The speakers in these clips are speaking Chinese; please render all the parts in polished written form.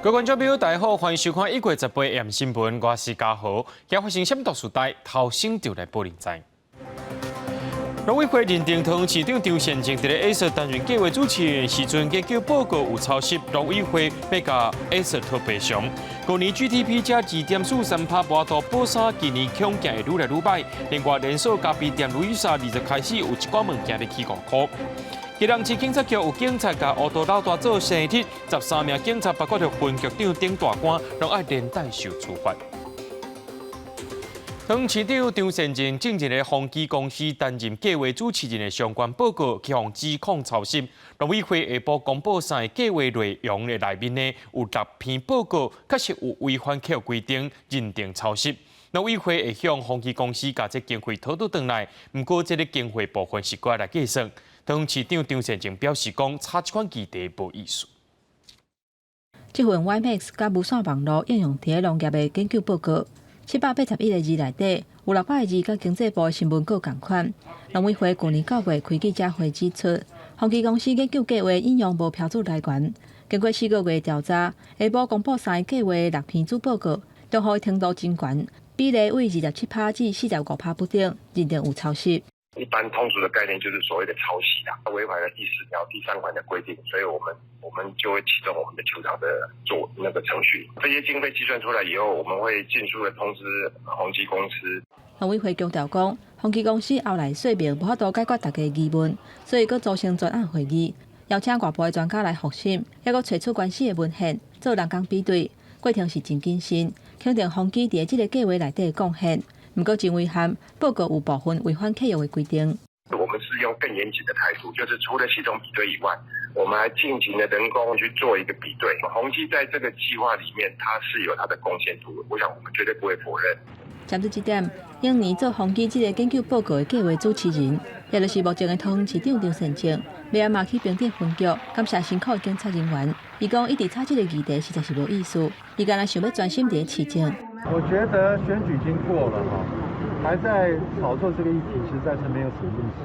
各位观众朋友，大家好，欢迎收看1月18日AM新闻，我是嘉豪。今发生什么大事代，头先就来报您知。农委会认定桃园市长张善政在A 社担任计划主持人时阵，研究报告有抄袭，农委会要甲 A 社特赔偿。去年 GDP 加2.43%，无多保三，今年恐惊会愈来愈歹。另外，连锁咖啡店路易莎20开始有一寡物件咧起公考。吉隆市警察局有警察甲乌道老大做生日，13名警察包括着分局长等大官，拢爱连带受处罚。桃园市长张善政正一个风机公司担任计划主持人的相关报告，去互指控抄袭。农委会下晡公布3个计划内容的内面呢，有6篇报告确实有违反客户规定，认定抄袭。农委会会向风机公司把这经费讨倒转来，不过这个经费部分是归来计算。桃园市长张善政表示讲，差这款议题无意思。这份 YMAX 甲无线网络应用伫农业的研究报告，781个字内底有600个字，甲经济部的新闻稿同款。农委会去年9月开记者会指出，风机公司研究计划引用无标准来源。经过4个月调查，下晡公布3个计划的6篇主报告，中和程度真悬，比例为27%至45%不等，认定有抄袭。一般通俗的概念就是所谓的抄袭啦，违反了第4条第3款的规定，所以我们就会启动我们的求偿的做那个程序。这些经费计算出来以后，我们会尽速的通知风机公司。农委会强调讲，风机公司后来说明无法度解决大家的疑问，所以佫组成专案会议，邀请外部的专家来复审，还佫找出关系的文献，做人工比对，过程是真谨慎，肯定风机伫这个计划内底的贡献。不过，真违反报告有部分违反客户的规定。我们是用更严谨的态度，就是除了系统比对以外，我们还进行了人工去做一个比对。宏基在这个计划里面，它是有它的贡献度，我想我们绝对不会否认。针对这点，永年做宏基这个研究报告的计划主持人，也就是目前的桃园市长张善政，未暗嘛去平镇分局感谢辛苦的警察人员。伊讲，伊伫炒这个议题实在是无意思，伊敢若想要专心伫市政。我觉得选举已经过了哈，还在炒作这个议题，实在是没有什么意思。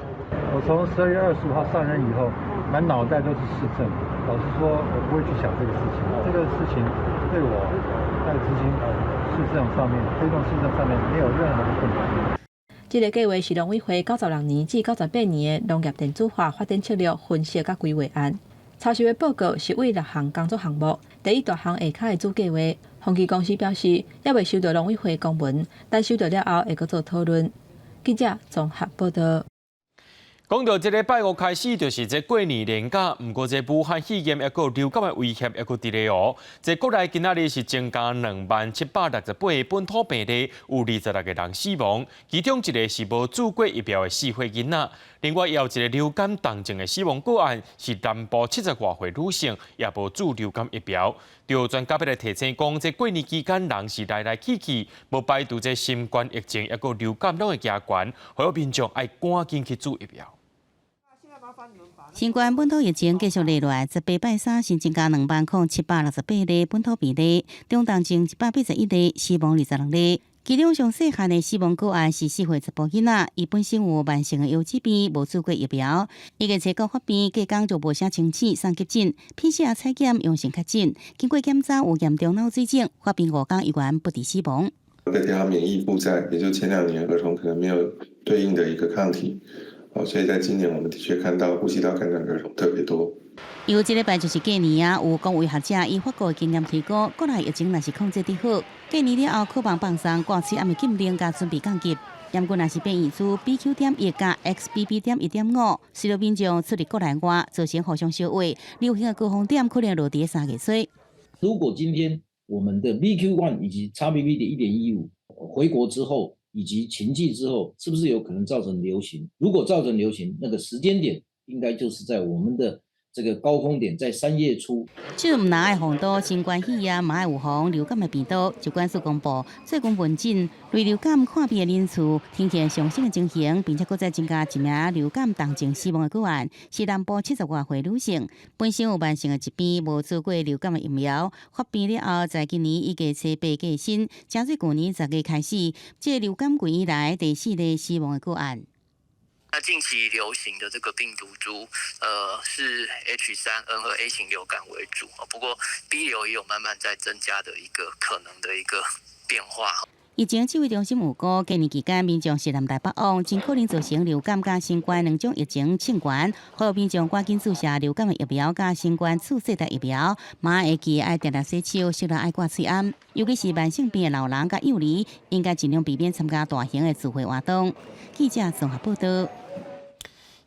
我从12月25号上任以后，满脑袋都是市政。老实说，我不会去想这个事情。这个事情对我在执行市政上面、推动市政上面没有任何的困难。这个计划是农委会96年至98年的农业电子化发展策略分析甲规划案。抄袭的报告是为6项工作项目，第一大项下骹的主计划。风机公司表示，还未收到农委会公文，但收到了后会阁做讨论。记者综合报道。讲到这礼拜5开始，就是这过年连假，不过这武汉肺炎抑个流感的威胁抑个伫咧哦。这国内今仔日是增加20768个本土病例，有26个人死亡，其中一个是无注过疫苗的4岁囡仔。另外，也有一个流感重症的死亡个案，是南部70多岁女性，也无注流感疫苗。有专家要来提醒讲，这过年期间人是来来去去，无排除这新冠疫情抑个流感拢会加悬，呼吁民众爱赶紧去注疫苗。新冠本土疫情继续累来，18拜3新增加20768例本土病例，中重症181例，死亡22例。其中上细汉的死亡个案是4岁查甫囡仔，伊本身有慢性的腰疾病，无注过疫苗。伊个切到发病，隔天就无啥清醒，送急诊 ，PCR 采检阳性确诊，经过检查有严重脑水肿，发病5天依然不敌死亡。对他免疫不在，也就前2年儿童可能没有对应的一个抗体。所以在今年，我们的确看到呼吸道感染儿童特别多。有一礼拜就是过年啊，有公卫学者以法国的经验推估，国内疫情若是控制得好，过年了后可望放松，挂起还未禁令加准备降级。严格若是变异株 BQ.1 加 XBB.1.5， 使得民众出入国内外，造成互相烧话，流行的高风险可能落伫3月底。如果今天我们的 BQ.1 以及 XBB 的1.15回国之后，以及情境之后，是不是有可能造成流行？如果造成流行，那个时间点应该就是在我们的这个高峰点，在3月初。就唔拿爱防毒，新冠肺炎嘛爱有防流感的病毒。疾管署公布，最近门诊类流感看病的人次呈现上升的情形，并且搁再增加1名流感重症死亡的个案，是南部70多岁女性，本身有慢性的疾病，无做过流感的疫苗，发病了后，在今年1月7过身，加上去年10月开始，这流感季以来第4例死亡的个案。那近期流行的这个病毒株，是 H3N 和 A 型流感为主，不过 B 流也有慢慢在增加的一个可能的一个变化。疫情指挥中心预估，今年期间民众是南来北往，真可能造成流感加新冠两种疫情侵关，呼吁民众赶紧注射流感的疫苗加新冠次世代疫苗，马会记爱定定洗手，少来爱挂嘴暗。尤其是慢性病的老人甲幼儿，应该尽量避免参加大型的聚会活动。记者综合报道。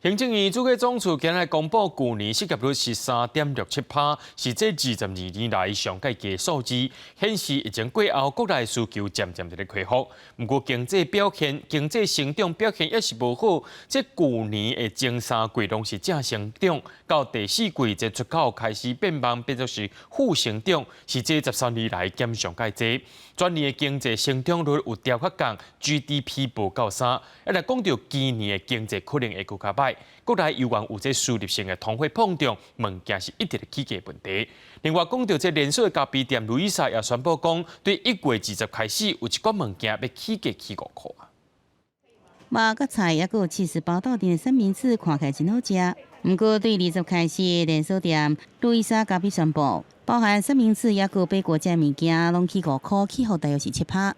行政院主计总处今日公布，去年失业率是3.67%，是这22年来上介低数字，显示疫情过后国内需求渐渐在恢复。不过经济成长表现也是无好，这去年的前3季拢是正成长，到第4季这出口开始变慢，变作是负成长，是这13年来减上介低。全年的经济成长率有调下降 ，GDP 报到3。一来讲到今年的经济可能会更加歹，国内有关有这输入性的通货膨胀，物件是一直的起价问题。另外讲到这连锁的咖啡店路易莎也宣布讲，对1月20开始有一寡物件要起价起5块啊。肉甲菜也有70包到店的三明治，看起来真好食。不过对20开始的连锁店路易莎咖啡宣布，包含三明治也有贝果这物件，拢起5块，起幅大约是7%。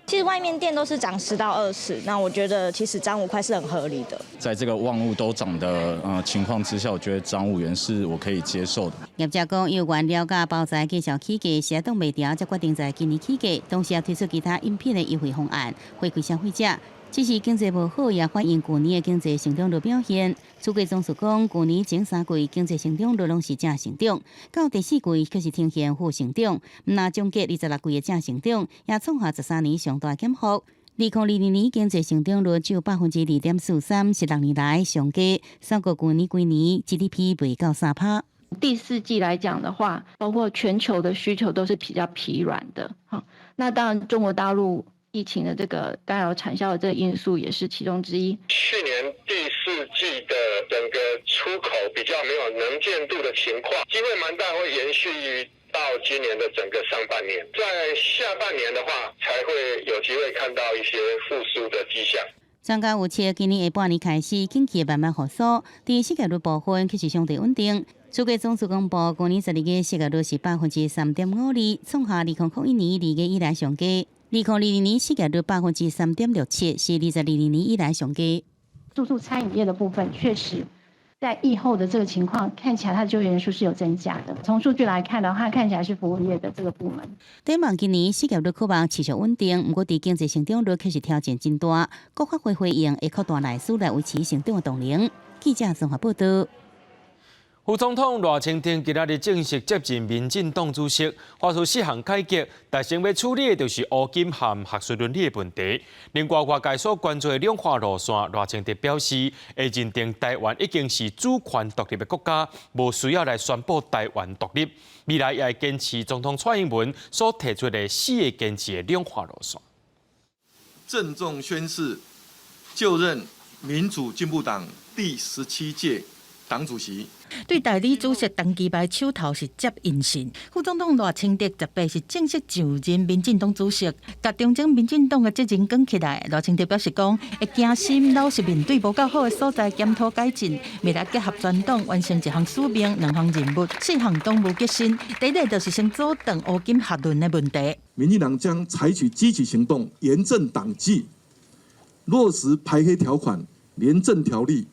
其实外面店都是涨10到20，那我觉得其实涨5块是很合理的。在这个万物都涨的情况之下，我觉得涨5元是我可以接受的。业者讲，有原料甲包材继续起价，是挡袂调，才决定在今年起价，同时也推出其他应品的优惠方案，回馈消费者。只是经济无好，也反映去年的经济成长率表现。主计总署讲，去年前3季经济成长率拢是正成长，到第4季却是呈现负成长。那总结26季的正成长，也创下13年上大减幅。2022年经济成长率只有2.43%，是6年来上低。3个去年GDP 未到3%。第4季来讲的话，包括全球的需求都是比较疲软的。那当然，中国大陆疫情的这个干扰产销的这个因素也是其中之一。去年第4季的整个出口比较没有能见度的情况，机会蛮大会延续到今年的整个上半年，在下半年的话才会有机会看到一些复苏的迹象。专家预测，今年下半年开始，经济慢慢复苏，在失业率部分却是相对稳定。主计总署公布，去年12月失业率是3.52%，创下2001年2月以来上低。2022年失业率3.67%，是2022年以来上低。住宿餐饮业的部分，确实在疫后的这个情况，看起来它的就业人数是有增加的。从数据来看的话，看起来是服务业的这个部门。展望今年失业率可望持续稳定，不过对经济成长率却是挑战真大。国发会回应会扩大内需来维持成长的动能。记者综合报道。副总统赖清德今日正式接任民进党主席，发出4项改革，但先要处理的就是乌金和学术伦理的问题。另外，外界所关注的两化路线，赖清德表示，会认定台湾已经是主权独立的国家，无需要来宣布台湾独立。未来也会坚持总统蔡英文所提出的4个坚持的两化路线。郑重宣誓，就任民主进步党第17届党主席。对代理主席陈其迈手头是接印信，副总统赖清德18是正式就任民进党主席，甲中正民进党的责任扛起来。赖清德表示讲，会惊心老实面对无够好的所在，检讨改进，未来结合全党完成1项使命、2项任务、4项党务决心。第一个就是先阻断乌金学论的问题。民进党将采取积极行动，严正党纪，落实排黑条款、廉政条例。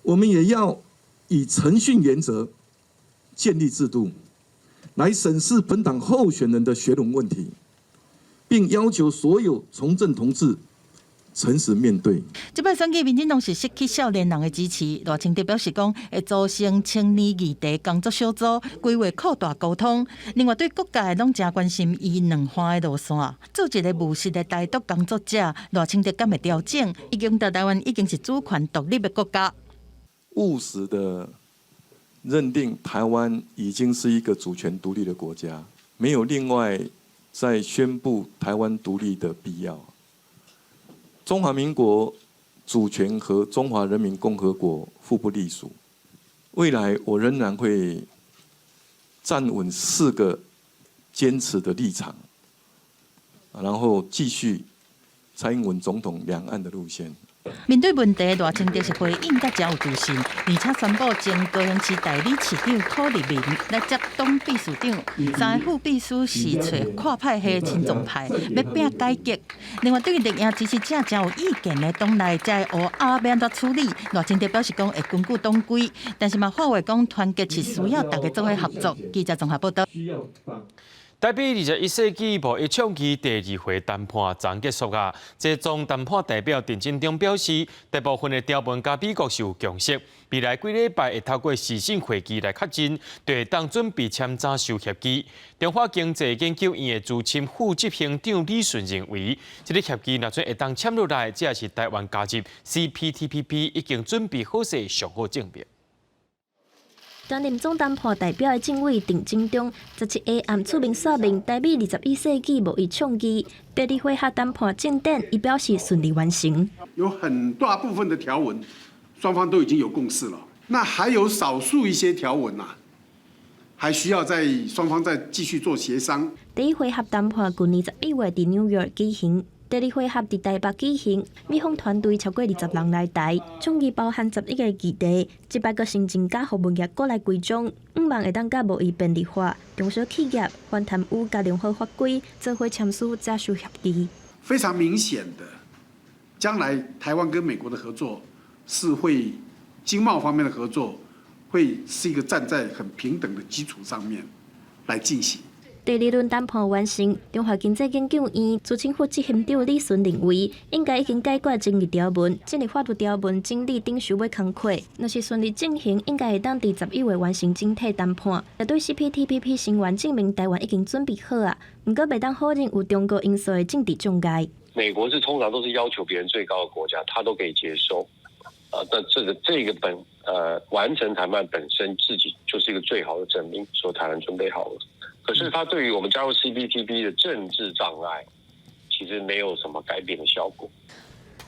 我们也要以诚信原则建立制度，来审视本党候选人的学伦问题，并要求所有从政同志诚实面对。这摆选举，民进党是失去少年人的支持。赖清德表示讲，会组成青年议题工作小组，规划扩大沟通。另外，对各界拢真关心伊2化的路线。做一个务实的台独工作者，赖清德敢会调整？已经到台湾已经是主权独立的国家。务实的认定台湾已经是一个主权独立的国家，没有另外再宣布台湾独立的必要。中华民国主权和中华人民共和国互不隶属。未来我仍然会站稳4个坚持的立场，然后继续蔡英文总统两岸的路线。面对问题，赖清德是回应甲真有自信，而且宣布将高雄市代理市长柯立明来接董秘书长，3个副秘书是找跨派系亲总派，要拼改革。另外，对于立院支持者真有意见的党内，才会学要安怎处理。赖清德表示讲会根据党规，但是嘛，话话讲团结是需要大家做伙合作。记者综合报道。台北21世纪贸易倡议第2回谈判昨结束啊，这总谈判代表陈进忠表示，大部分的条文甲美国是有共识，未来几礼拜会透过视讯会议来确认，就会当准备签早收协议。中华经济研究院的资深副执行长李顺认为，这个协议若准会当签落来，这也是台湾加入 CPTPP 已经准备好势上好证明。担任总谈判代表的政委陈进忠17下暗出面说明台美21世纪贸易倡议第2回合谈判进展，伊表示顺利完成。有很大部分的条文，双方都已经有共识了。那还有少数一些条文还需要双方再继续做协商。第1回合谈判去年11月伫纽约举行。第2回合伫台北举行，美方团队超过20人来台，倡议包含11个议题，即摆阁新增加服务业过来规种，5万会当甲贸易便利化，中小企业还贪污甲良好法规，做伙签署早收协议。非常明显的，将来台湾跟美国的合作是会经贸方面的合作，会是一个站在很平等的基础上面来进行。第2轮谈判完成，中华经济研究院资深副执行长李顺认为，应该已经解决争议条文，这个法律条文整理顶需要工课，若是顺利进行，应该会当伫11月完成整体谈判。也对 CPTPP 成员证明台湾已经准备好啊，不过袂当否认有中国因素的政治障碍。美国是通常都是要求别人最高的国家，他都可以接受。但这个完成谈判本身自己就是一个最好的证明，说台湾准备好了。可是它对于我们加入 CPTPP 的政治障碍，其实没有什么改变的效果。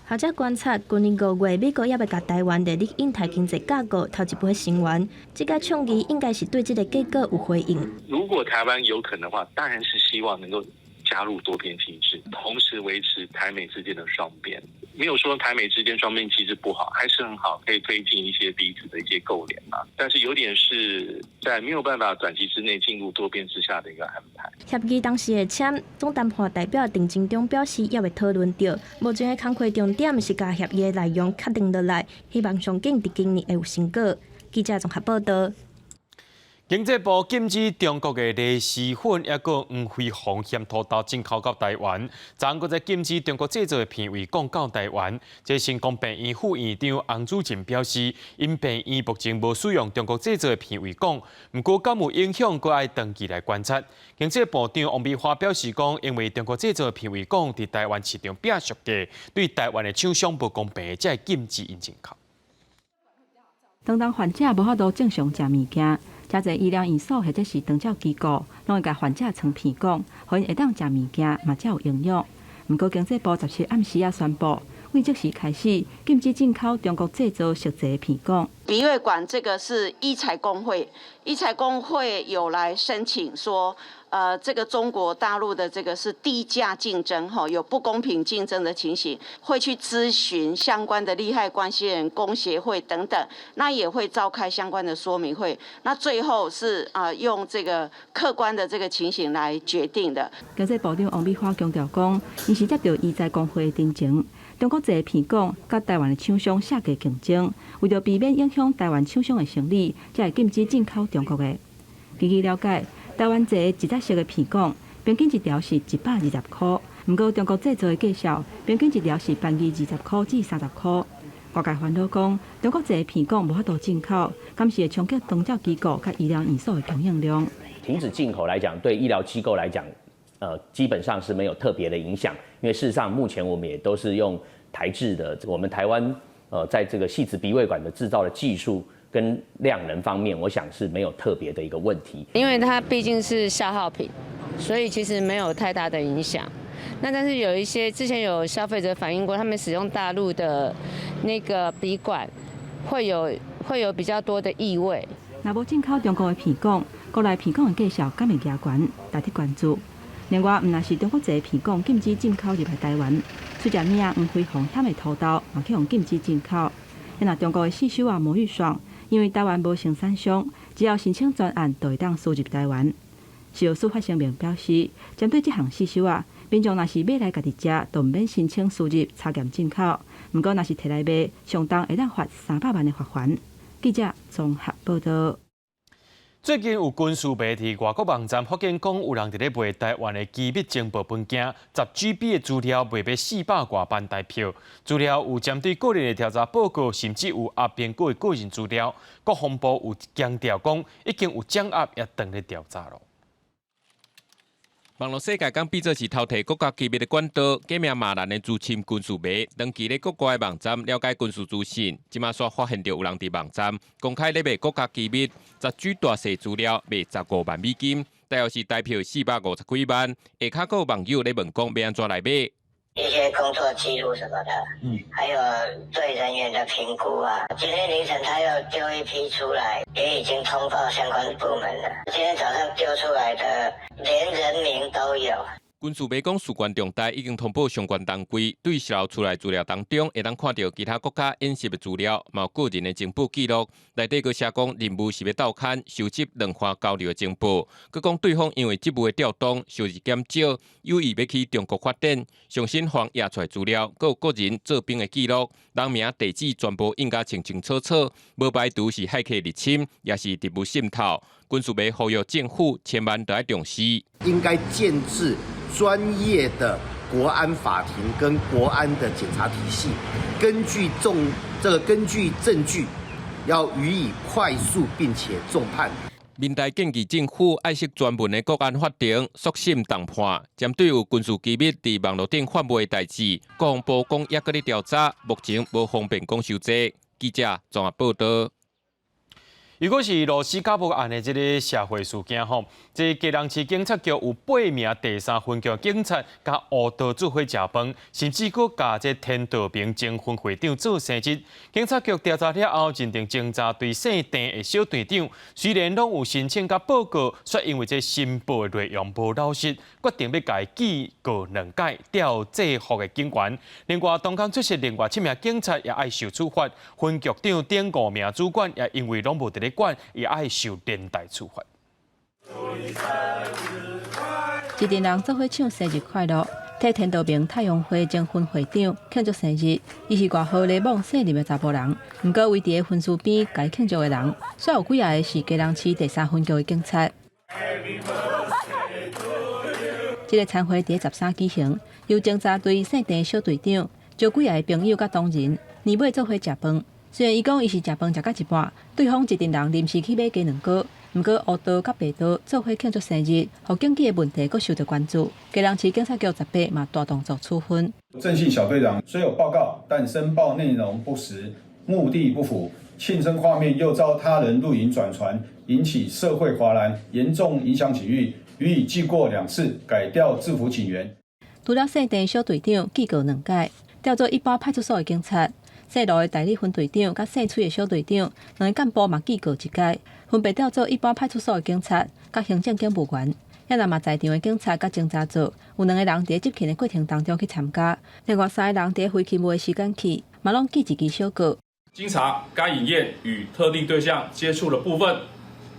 学者观察，今年5月，美国也要甲台湾的印太经济架构头一批成员，这个倡议应该是对这个结果有回应。如果台湾有可能的话，当然是希望能够加入多边机制，同时维持台美之间的双边。没有说台美之间双边机制不好，还是很好，可以推进一些彼此的一些勾连嘛。但是有点是在没有办法短期之内进入多边之下的一个安排。协议当时会签，总谈判代表陈进忠表示，也会讨论到目前的工课重点是将协议的内容确定落来，希望上紧伫今年会有成果。记者综合报道。经济部禁止中国的螺蛳粉也个黄飞鸿咸土豆进口到台湾，昨搁再禁止中国制造的片尾供到台湾。这成功病院副院长洪主任表示，因病院目前无使用中国制造的片尾供，不过敢有影响，搁爱长期来观察。经济部长王美花表示讲，因为中国制造的片尾供伫台湾市场比较俗价，对台湾的厂商不公平，才会禁止因进口。当患者无法度正常食物件。真侪医疗院所或者是长照机构，拢会甲患者藏片讲，互因会当食物件嘛才有营养。不过经济部17暗时宣布，为即时开始禁止进口中国制造熟食片讲。鼻胃管这个是医材工会，医材工会有来申请说，这个中国大陆的这个是低价竞争有不公平竞争的情形，会去咨询相关的利害关系人、工协会等等，那也会召开相关的说明会，那最后是用这个客观的这个情形来决定的。经济部长王美花强调讲，伊是接到医材工会的申请，中国这个片讲甲台湾的厂商下价竞争，为着避免影响台湾厂商的生意，才会禁止进口中国的。根据了解，台湾这个自制式的片讲，平均一条是120块，不过中国制造的价销，平均一条是20块至30块。外界烦恼讲，中国这个片讲无法度进口，敢是会冲击长照机构甲医疗院所的供应量。停止进口来讲，对医疗机构来讲，基本上是没有特别的影响，因为事实上目前我们也都是用台制的，我们台湾在这个细子鼻胃管的制造的技术跟量能方面，我想是没有特别的一个问题。因为它毕竟是消耗品，所以其实没有太大的影响。那但是有一些之前有消费者反映过，他们使用大陆的那个鼻管会有比较多的异味。若无进口中国的片讲，国内片讲的价销敢会加悬，大家关注。另外，毋但是中国这个片讲禁止进口入来台湾，出食名黄飞鸿险的土豆嘛去用禁止进口。那中国的四手魔芋爽，因为台湾无生产商，只要申请专案，就会当输入台湾。食药署发声明表示，针对这项四手民众若是买来家己食，就毋免申请输入查验进口。不过若是摕来卖，上当会当罚300万的罚款。记者综合报道。最近有军事媒体外国网站福建讲，有人伫咧卖台湾的机密情报文件10GB 的资料，卖要400多万台票。资料有针对个人的调查报告，甚至有阿编过的个人资料。国防部有强调讲，已经有掌握也等咧调查咯。网络世界讲比作是偷摕国家机密的管道，假名骂人的资深军事迷，长期咧国外的网站了解军事资讯，即马煞发现到有人伫网站公开咧卖国家机密10G 大细资料，卖15万美金，大约是台票450几万。下骹个网友咧问讲要安怎来买？一些工作记录什么的，还有对人员的评估啊。今天凌晨他又丢一批出来，也已经通报相关部门了。今天早上丢出来的，连人名都有。军事媒讲，事关重大，已经通报相关单位，对泄露出来资料当中，会当看到其他国家演习的资料，嘛有个人的情报记录。内底佫写讲任务是要倒勘收集两方交流的情报。佫讲对方因为职务的调动，收入减少，有意要去中国发展，相信方压出来资料，佫有个人做兵的记录，人名地址全部应该清清楚楚，无排除是骇客入侵，也是敌部渗透。军事媒呼吁政府千万得要重视，应该建制专业的国安法庭跟国安的检察体系，根据证据，要予以快速并且重判。民代建议政府爱惜专门的国安法庭，肃审重判。针对有军事机密伫网络顶发布的代志，国防部讲也搁咧调查，目前无方便讲收济。记者综合报道。如果是罗斯卡伯案的这个社会事件吼，这基隆市警察局有8名第3分局警察甲乌道做伙食饭，甚至佫甲这天道平前分会长做生日。警察局调查了后，认定侦查对姓郑的小队长，虽然拢有申请甲报告，却因为这申报的内容无老实，决定要甲记告2届，调制服的警员。另外，东港出席另外7名警察也爱受处罚，分局长等5名主管也因为拢无伫咧管，也爱受连带处罚。一群人做伙唱生日快乐，替天道明太阳会前分会长庆祝生日。伊是外号咧梦细入的查甫人，不过为伫个分数边该庆祝的人，煞有几个是基隆市第3分局的警察。这个餐会伫13举行，由侦查队姓郑小队长招几个朋友甲同仁，年尾做伙食饭。虽然伊讲伊是食饭食到一半，对方一群人临时去买鸡卵糕，不过乌道甲白道做伙庆祝生日，互经济的问题佫受到关注。基隆市警察局18嘛大动作处分。郑姓小队长虽有报告，但申报内容不实，目的不符，庆生画面又遭他人录影转传，引起社会哗然，严重影响警誉，予以记过2次，改调制服警员。除了姓郑小队长记过2届，调做一般派出所的警察。姓罗的代理分队长甲姓崔的小队长2个干部嘛记过1届，分别调做一般派出所的警察甲行政警务员。也若嘛在场的警察甲侦查组有2个人伫执勤的过程当中去参加，另外3个人伫飞勤务的时间起嘛拢记一支小告。经查该影业与特定对象接触的部分，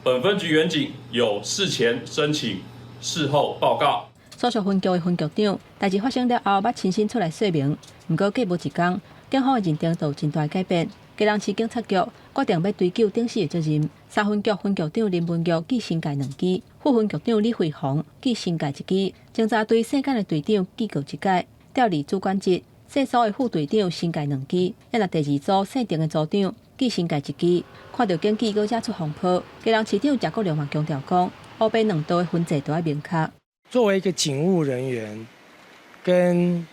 本分局员警有事前申请，事后报告。所属分局的分局长，代志发生了后，捌亲身出来说明。不过过无一天，警方的认定就有真大改变。基隆市警察局决定要追究顶事的责任。3分局分局长林文玉记新界2支，副分局长李惠宏记新界1支，侦查队姓简的队长记过1届，调离主管职。姓苏的副队长新界2支，也若第2组姓郑的组长记新界1支。看到警纪，佫惹出风波。基隆市长贾国良嘛强调讲，乌白2道的分际都要明确。作为一个警务人员，跟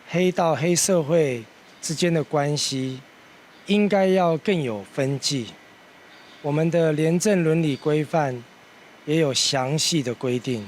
黑道黑社会之间的关系，应该要更有分际。我们的廉政伦理规范也有详细的规定。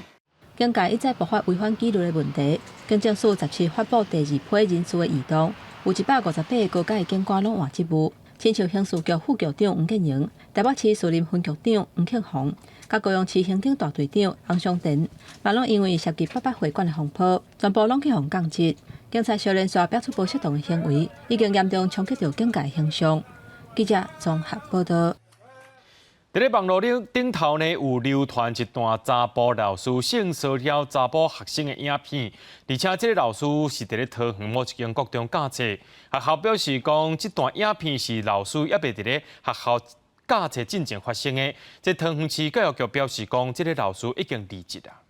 警界一再爆发违反纪律的问题，警政署17发布第2批人事的异动，有158个高阶的警官拢换职务，亲像刑事局副局长吴建营、台北市树林分局长黄庆宏，甲高雄市刑警大队长洪尚田，嘛拢因为涉及800会馆的风波，全部拢去互降职。警察小连续表出不适当的行为，已经严重冲击到警界形象。记者综合报道。在咧网络顶头呢，有流传一段查甫老师性骚扰查甫学生的影片，而且这个老师是伫咧桃园某一间国中教册。学校表示讲，这段影片是老师也未伫咧学校教册进前发生的。这桃园市教育局表示讲，这个老师已经离职啦。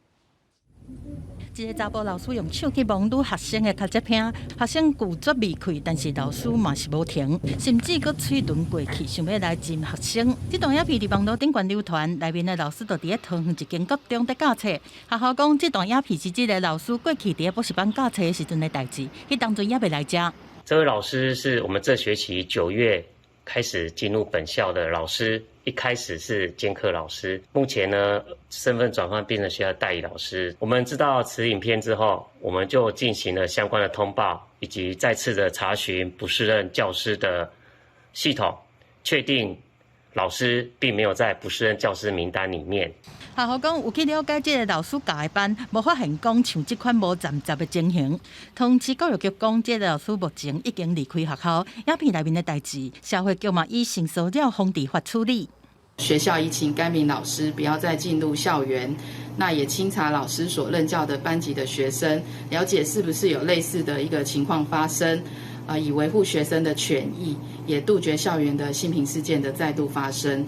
一个查甫老师用手去摸女学生的脚趾片，学生拒绝离开，但是老师嘛是无停，甚至佫嘴遁过去，想要来浸学生。这段影片伫网络顶悬流传，内面的老师就伫咧桃园一间国中在教册。学校讲，这段影片是这个老师过去伫咧补习班教册的时阵的代志，迄当阵也未来遮。这位老师是我们这学期9月开始进入本校的老师。一开始是兼课老师，目前呢身份转换变成学校代理老师。我们知道此影片之后，我们就进行了相关的通报，以及再次的查询不适任教师的系统，确定老师并没有在不适任教师名单里面。学校讲有去了解这个老师教的班，无发现讲像这款无站杂的情形。桃园市教育局讲，这个老师目前已经离开学校。影片内面的代志，社会局嘛以性骚扰防治法处理。学校已请该名老师不要再进入校园，那也清查老师所任教的班级的学生，了解是不是有类似的一个情况发生，以维护学生的权益，也杜绝校园的性平事件的再度发生。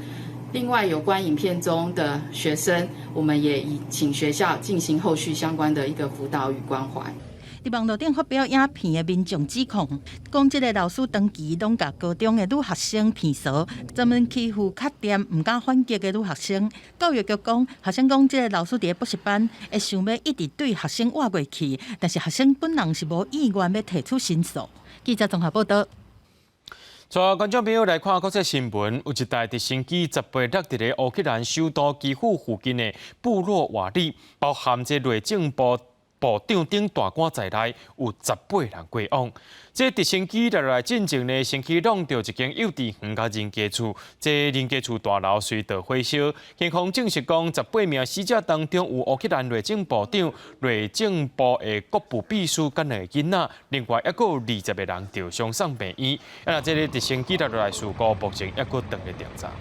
另外，有关影片中的学生，我们也已请学校进行后续相关的一个辅导与关怀。伫网络顶发表影片的民众指控，讲这个老师长期拢甲高中的女学生骗骚，专门欺负较点唔敢反击的女学生。教育局讲，学生讲这个老师伫补习班会想要一直对学生挖过去，但是学生本人是无意愿要提出申诉。记者综合报道。带观众朋友来看国际新闻，有一台直升机18日伫咧乌克兰首都基辅附近的部落瓦里，包含这内政部长等大官在内，有18人过往。这直升机落来进前呢，先去弄到一间幼稚园甲人家厝，这人家厝大楼随着火烧。警方证实讲，18名死者当中有乌克兰内政部长、内政部的国部秘书跟两个囡仔，另外还有20个人受伤送病院。这个直升机落来事故目前还佫等咧调查。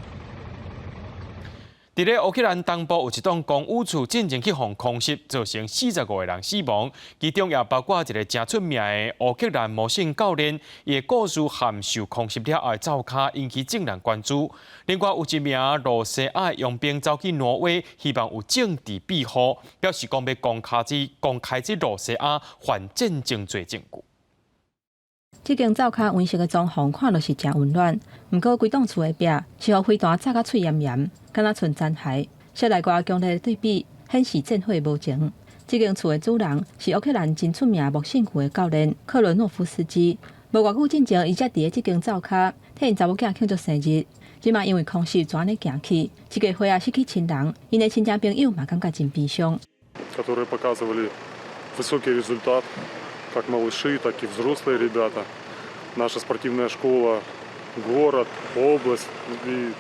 伫咧乌克兰东部有一栋公寓厝进前去互空袭，造成45个人死亡，其中也包括一个真出名的乌克兰魔性教练，伊的故事含受空袭了后的走卡引起众人关注。另外有一名罗西亚佣兵走去挪威，希望有政治庇护，表示讲要公开这罗西亚犯战争罪证据。这间灶卡温室的装潢看落是真温暖，不过规栋厝的壁是互飞弹炸甲脆炎炎，敢若剩残骸。小内外强烈的对比，显示战火无情。这间厝的主人是乌克兰真出名木姓区的教练克伦诺夫斯基。无偌久之前，伊才伫咧这间灶卡替因查某囝庆祝生日。即马因为空袭全咧行起，一个花啊失去亲人，因的亲戚朋友嘛感觉真悲伤。как малыши, так и взрослые ребята. Наша спортивная школа, город, область. И,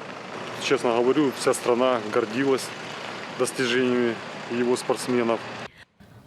честно говорю, вся страна гордилась достижениями его спортсменов.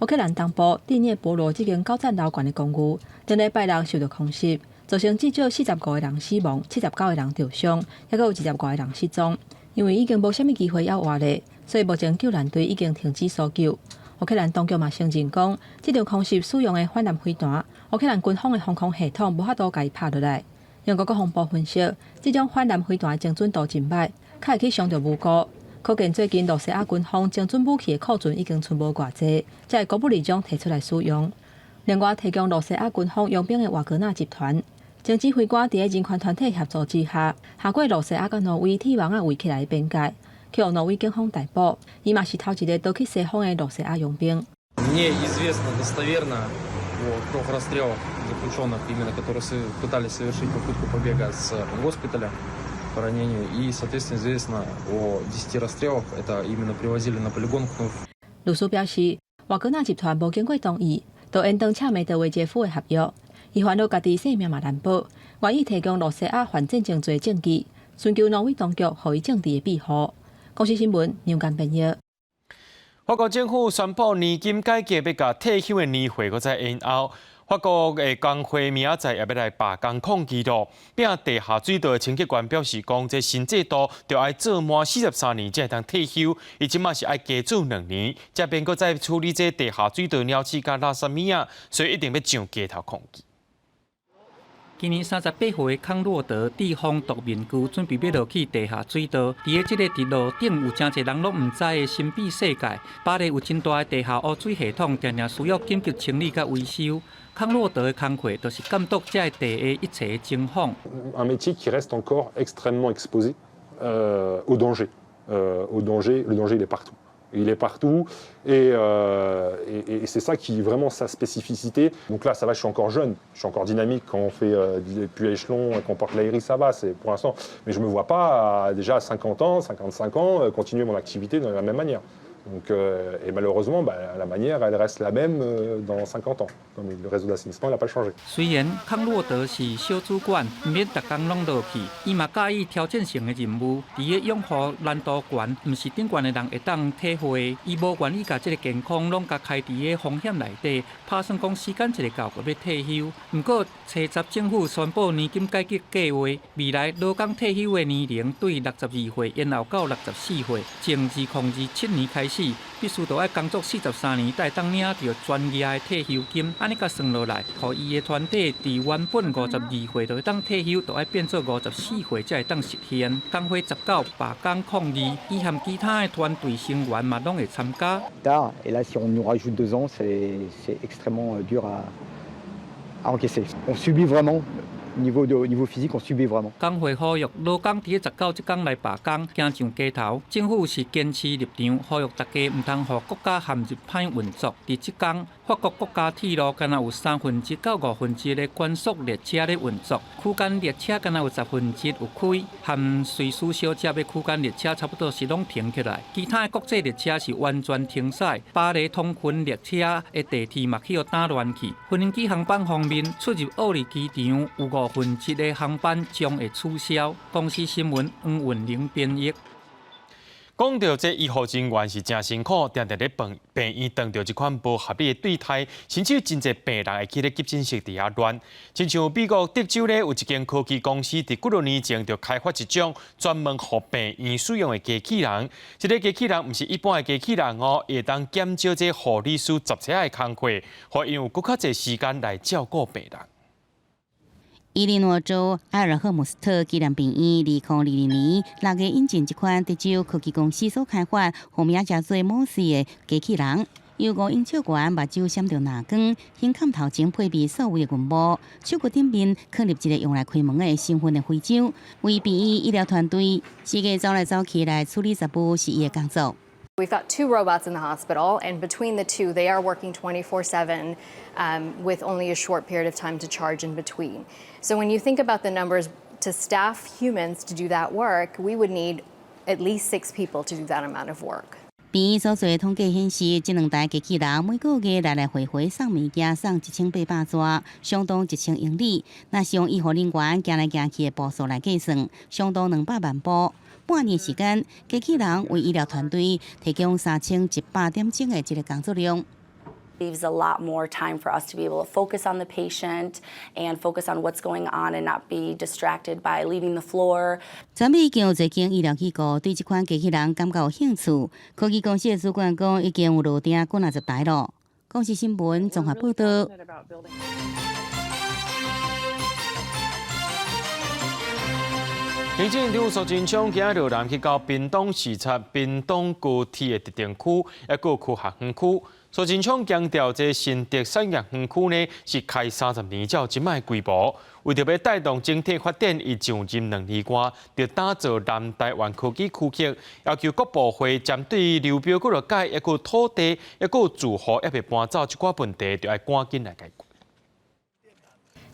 乌克兰东部第聂波罗这间9层楼高的公寓，顶礼拜六受到空袭，造成至少45个人死亡，79个人受伤，还有20个人失踪。因为已经无啥物机会要活咧，所以目前救援队已经停止搜救。乌克兰当局嘛承认讲，这场空袭使用的反舰飞弹，乌克兰军方的防空系统无法度甲伊拍落来。英国国防部分析，这种反舰飞弹的精准度真歹，较会去伤到无辜。可见最近罗西亚军方精准武器的库存已经剩无偌济，才会国不离将提出来使用。另外，提供罗西亚军方佣兵的瓦格纳集团，将指挥官伫咧人权团体协助之下，下过罗西亚甲挪威铁网啊围起来的边界。去互挪威警方逮捕，伊嘛是头一个逃去西方的罗西亚佣兵。Мне известно достоверно о 3 расстрелах заключенных, именно которые пытались совершить попытку побега с госпиталя по ранению, и, соответственно, известно о 10 расстрелах, это именно привозили на полигон Кнур. 律师表示，瓦格纳集团无经过同意，就延长恰梅德维杰夫的合约，伊烦恼家己性命嘛难保，愿意提供罗西亚反战争罪证据。寻求挪威当局予以政治的庇护。公司新闻杨间编译。法国政府宣布年金改革要甲退休的年岁搁再延后。法国的工会明仔载也要来罢工抗议咯，并地下水道的清洁员表示讲，这新制度就要做满43年才会当退休，伊即马是要加做2年，才变搁再处理这地下水道鸟鼠甲垃圾物啊，所以一定要上街头抗议。今年38岁的康洛德地方独面具准备要落去地下水道，伫个即个伫路顶有真侪人拢毋知的神秘世界。巴黎有真大的地下污水系统，常常需要紧急清理甲维修。康洛德的工课就是监督这个地的一切情况。Un métier qui reste encore extrêmement exposé au danger. Au danger, le danger il est partout. Il est partout et c'est ça qui est vraiment sa spécificité. Donc là, ça va, je suis encore jeune, je suis encore dynamique. Quand on fait puis à échelon, qu'on porte l'aérie, ça va, c'est pour l'instant. Mais je me vois pas déjà à 50 ans, 55 ans, continuer mon activité de la même manière. Donc, et malheureusement, la manière, elle reste la même dans 50 ans. Comme le réseau d'assainissement, il n'a pas changé. 虽然康洛德是小主管，唔免逐工拢落去，伊嘛介意挑战性的任务。伫个养护难度悬，唔是顶悬的人会当体会。伊无愿意甲这个健康拢甲开伫个风险内底，打算讲时间一个到，要退休。不过，初十政府宣布年金改革计划，未来劳工退休的年龄对62岁，然后到64岁，从2007年开始。必须都要工作43年，才会当领到专业的退休金。安尼甲算落来，互伊的团体伫原本52岁就会当退休，就要变做54岁才会当实现。工会19罢工抗议，伊和其他的团队成員嘛拢會參加。Et là, si on nous rajoute 2 ans, c'est extrêmement dur à encaisser. On subit vraiment. Niveau physique, on subit vraiment. 工会呼吁劳工伫个19即天来罢工，行上街头。政府是坚持立场，呼吁大家唔通互国家陷入歹运作。伫即天，法国国家铁路敢若有1/3到1/5的高速列车咧运作，区间列车敢若有1/10有开，和瑞士小接的区间列车差不多是拢停起来。其他的国际列车是完全停驶。巴黎通勤列车的地铁嘛去打乱去。无人机航班方面，出入奥利机场有5/7的航班将会取消。公司新闻黄云玲编译。讲到这医护人员是真辛苦，常常咧病院碰到一款无合理的对待，甚至真侪病人会去咧急诊室底下乱。亲像美国德州咧有一间科技公司，伫几多年前就开发一种专门予病院使用的机器人。这个机器人毋是一般的机器人哦，会当减少这护理师10车的工课，互因有更较侪时间来照顾病人。伊利诺州埃尔赫姆斯特纪念病院2020年6月引进一款德州科技公司所开发、后名叫做摩斯的机器人。由5英尺悬，目睭闪着蓝光，胸坎头前配备所有的云幕，手骨顶面刻立一个用来开门的身份的徽章。为病院医疗团队，世界走来走去来处理杂务是伊的工作。We've got 2 robots in the hospital, and between the 2, they are working 24/7 with only a short period of time to charge in between. So when you think about the numbers to staff humans to do that work, we would need at least 6 people to do that amount of work. 病院所做的统计显示，这2台机器人每个月来回送物件送1800纸，相当1000英里。若是用医护人员行来行去的步数来计算，相当200万步。半年时间，机器人为医疗团队提供3100点钟的一个工作量。Leaves a lot more time for us to be able to focus on the patient and focus on what's going on and not be distracted by leaving the floor. 全美已经有侪间医疗机构对这款机器人感到有兴趣。科技公司的主管讲，已经有落订过50台了。公司新闻综合报道。行政长苏贞昌今日落南去到屏东视察屏东具体的特定区，也有区学园区。苏贞昌强调，这新竹产业园区呢是开30年才有即卖规模，为着要带动整体发展，伊上任2年多，就打造南台湾科技区域，要求各部会针对流标、各落改、也有土地、也有住户也未搬走这寡问题，就要赶紧来解决。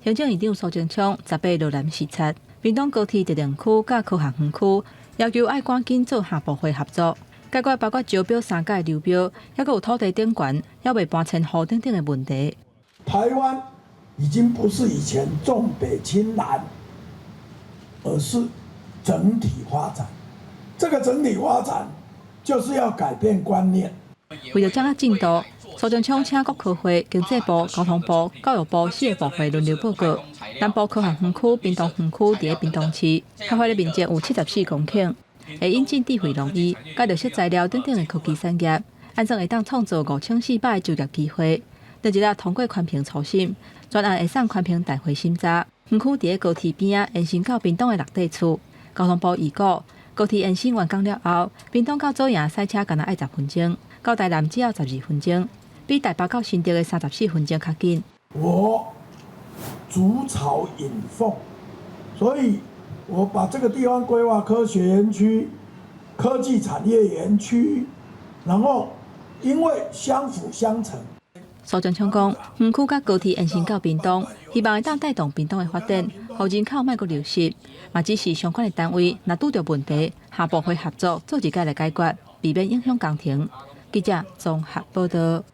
行政院长苏贞昌18落南视察屏东高铁特定区甲科学园区，要求爱赶紧做下部会合作，解决包括招标3届流标，还有土地顶悬还未搬迁户等等的问题。台湾已经不是以前重北轻南，而是整体发展。这个整体发展就是要改变观念。为了掌握进度，苏贞昌请国科会、经济部、交通部、教育部4个部会轮流报告。南部科学园区、屏东园区伫屏东市，开发的面积有74公顷，会引进智慧农业、甲绿色材料等等的科技产业，安装会当创造5400就业机会。第一日通过宽屏初审，专案会送宽屏大会审查。园区伫高铁边啊，延伸到屏东的6地厝。交通部预估，高铁延伸完工了后，屏东到左营塞车敢若要10分钟，到台南只要12分钟，比台北到新竹的34分钟较紧。我筑巢引凤，所以我把这个地方规划科学园区、科技产业园区，然后因为相辅相成。苏贞昌讲，园区甲高铁延伸到屏东，希望会当带动屏东的发展，让人口莫阁流失。嘛只是相关的单位若拄着问题，下部会合作做一届来解决，避免影响工程。记者综合报道。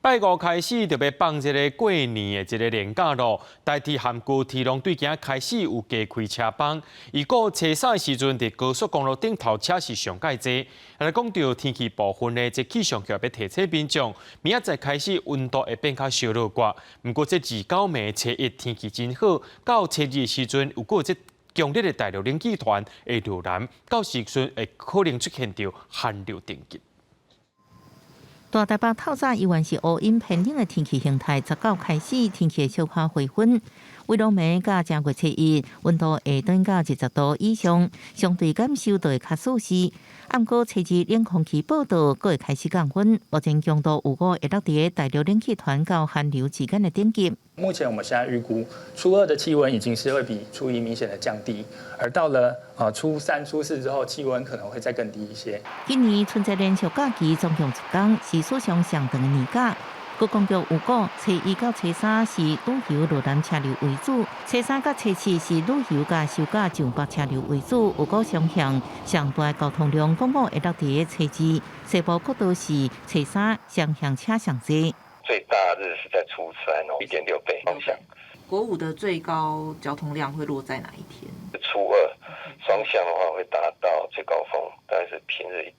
拜五开始就要放一个过年的一个连假咯，台铁和高铁拢对今开始有加开车班。如果车衫的时阵，伫高速公路顶头车是上介济。来讲到天气部分呢，这气象局要提醒民众，明仔载开始温度会变较小落寡。不过这29暝初一天气真好，到初二的时阵，如果这强烈的大陆冷气团会入南，到时阵会可能出现到寒流等级。大台北透早依然是乌阴偏冷的天气形态，19开始天气小可回温。为落暝甲正月初一，温度会降到20度以上，相对感受就会较舒适。暗过初二冷空气报道，阁会开始降温，目前强度有5会落伫大陆冷气团到寒流之间的等级。目前我们现在预估，初二的气温已经是会比初一明显的降低，而到了初三、初四之后，气温可能会再更低一些。今年春节连续假期总共1天，是史上上长的年假。国公局有讲，初一到初三是旅游落南车流为主，初三到初四是旅游甲休假上北车流为主。有个双向上大交通量，公布会落伫初二，西部各都是初三双向车上多。最大日是在初三1.6倍方向。国五的最高交通量会落在哪一天？初二双向的话会达到最高峰，大概是平日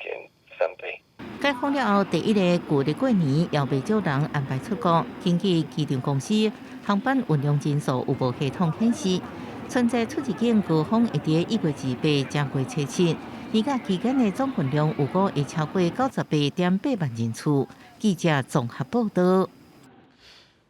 1.3倍。解封了后，第一个旧历过年，也未少人安排出国。根据机场公司航班运用人数有无系统显示，春节出入境高峰会伫1月28、正月初7，年假期间的总运量有个会超过98.8万人次。记者综合报道。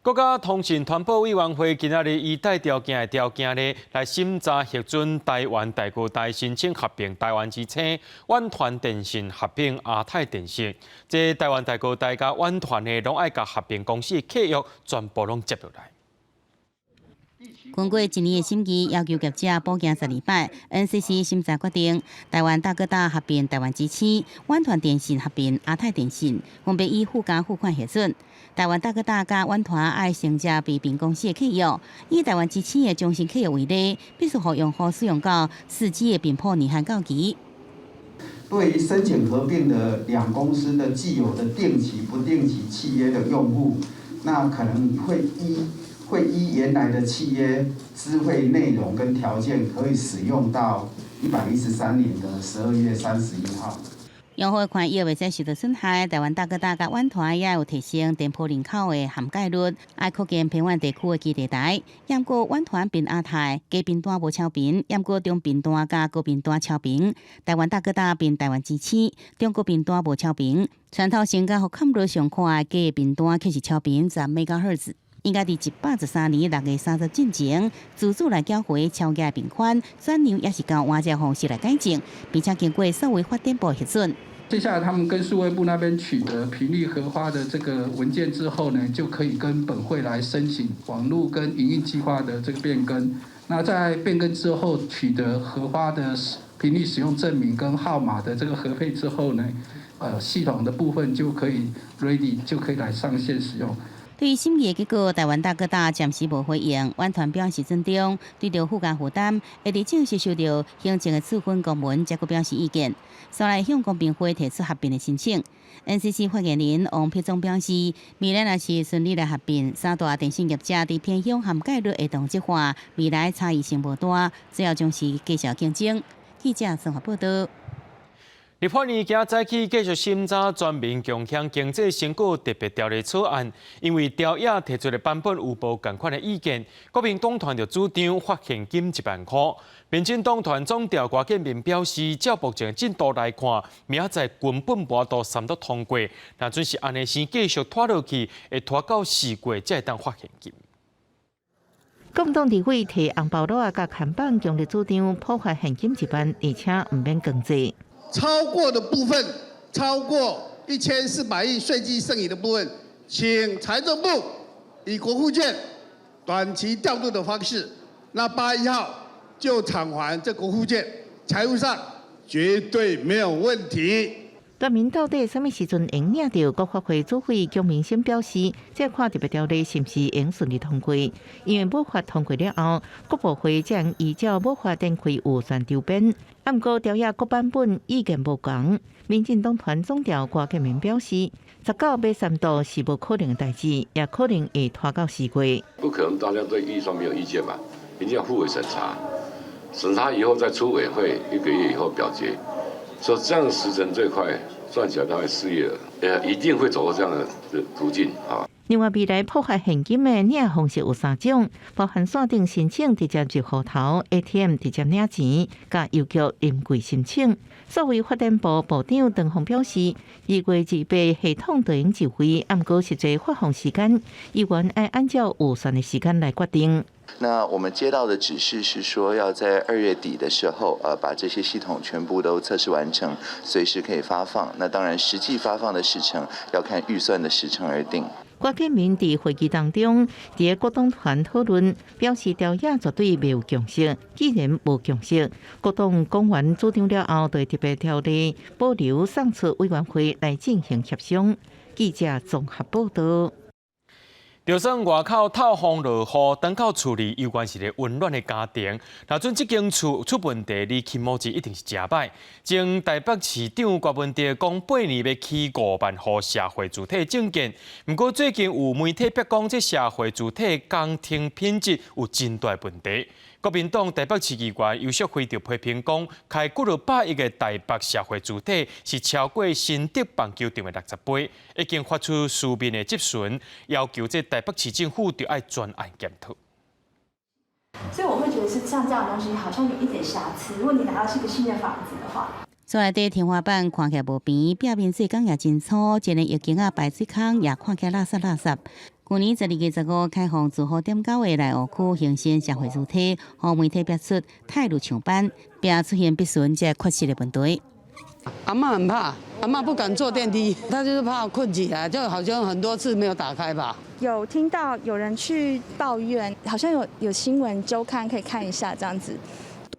国家通信传播委员会今仔日以带条件的条件呢，来审查核准台湾大哥大申请合并台湾之星、远传电信合并亚太电信。这台湾大哥大甲远传呢，拢爱甲合并公司的契约全部拢接落来。经过1年的审议，要求业者补件12摆 ，NCC 审查决定，台湾大哥大合并台湾之星、远传电信合并亚太电信，分别以附加付款核准。台湾大哥大甲远传爱成立合并公司的契约，以台湾之星的终身契约为例，必须予用户使用到4G 的频谱年限到期。对于申请合并的两公司的既有的定期、不定期契约的用户，那可能会依原来的契约智慧内容跟条件，可以使用到113年的12月31号。用户权益未使受到损害，台湾大哥大甲远传也有提升电波人口的涵盖率，爱扩建偏远地区的基地台。验过远传并亚太，低频段无超频；验过中频段甲高频段超频。台湾大哥大并台湾之星，中高频段无超频。传头先甲互看率上快的低频段却是超频10 MHz。应该伫113年6月30进前，自主来缴回超额并款，转让也是交换这方式来改正，并且经过数位发展部核准。接下来他们跟数位部那边取得频率核发的这个文件之后呢，就可以跟本会来申请网络跟营运计划的这个变更。那在变更之后取得核发的频率使用证明跟号码的这个核配之后呢，系统的部分就可以 ready 就可以来上线使用。对于审议的结果，台湾大哥大暂时无回应。阮团表示尊重，对着附加负担，会伫正式收到行政的处分公文，才阁表示意见。稍来向公平会提出合并的申请。NCC 发言人王丕总表示，未来若是顺利来合并，三大电信业者伫偏向涵盖率会同质化，未来差异性无大，最后将是继续竞争。记者综合报道。立法院今早起继续审查全民共享经济成果特别条例草案，因为条约提出的版本有无同款的意见，国民党团就主张发现金1万块。民进党团总调郭建民表示，照目前进度来看，明仔载根本无到三读通过，若准是安尼先继续拖落去，会拖到4月才会当发现金。国民党立委提红包袋甲看板，强烈主张破坏现金1万，而且唔免更济。超过的部分，超过1400亿税基剩余的部分，请财政部以国库券短期调度的方式，那8月1号就偿还这国库券，财务上绝对没有问题。全民到底什么时阵会领到？国发会主委姜明先表示，这看特别条例是不是会顺利通过？因为无法通过了后，国部会将依照无法展开预算周边。不过条约各版本意见无同。民进党团总调郭建民表示，19买3度是无可能的代志，也可能会拖到4月。不可能大家对预算没有意见嘛？一定要互为审查，审查以后再出委会，1个月以后表决。所以这样的时程最快，算起来大概4月了，一定会走过这样的途径啊。另外，未来破坏现金的领方式有3种，包含线顶申请直接入户头 ，ATM 直接领钱，甲邮局临柜申请。作为发展部部长陈凤表示，2月28系统就应就位，不过实际发放时间，议员要按照预算的时间来决定。那我们接到的指示是说，要在2月底的时候，把这些系统全部都测试完成，随时可以发放。那当然，实际发放的时程要看预算的时程而定。郭建民在会议当中，在国党团讨论，表示条约绝对没有共识。既然无共识，国党讲完主张了后，对特别条例保留送出委员会来进行协商。记者综合报道。就算外口透风落雨，等到厝里有关系个温暖的家庭，若准这间厝出问题，你起毛质一定是真歹。前台北市长郭文哲讲，8年要起5万户社会主体证件。不过最近有媒体曝光，这社会主体工程品质有真大问题。国民党台北市议员游锡辉就批评讲，开几落100亿个台北社会主体是超过新竹棒球场的60倍，已经发出书面的质询，要求这台北市政府就要专案检讨。所以我会觉得是像这样的东西好像有一点瑕疵。如果你拿到是个新的房子的话，所内底天花板看起来无平，表面水缸也真粗，一个浴巾啊排水孔也看起来垃圾。去年12月15开放自豪点9的内湖区形成社会主体，互媒体爆出态度抢班，并出现必损这缺失的问题。阿嬷很怕，阿嬷不敢坐电梯，她就是怕困起来，就好像很多次没有打开吧。有听到有人去抱怨，好像有新闻周刊可以看一下这样子。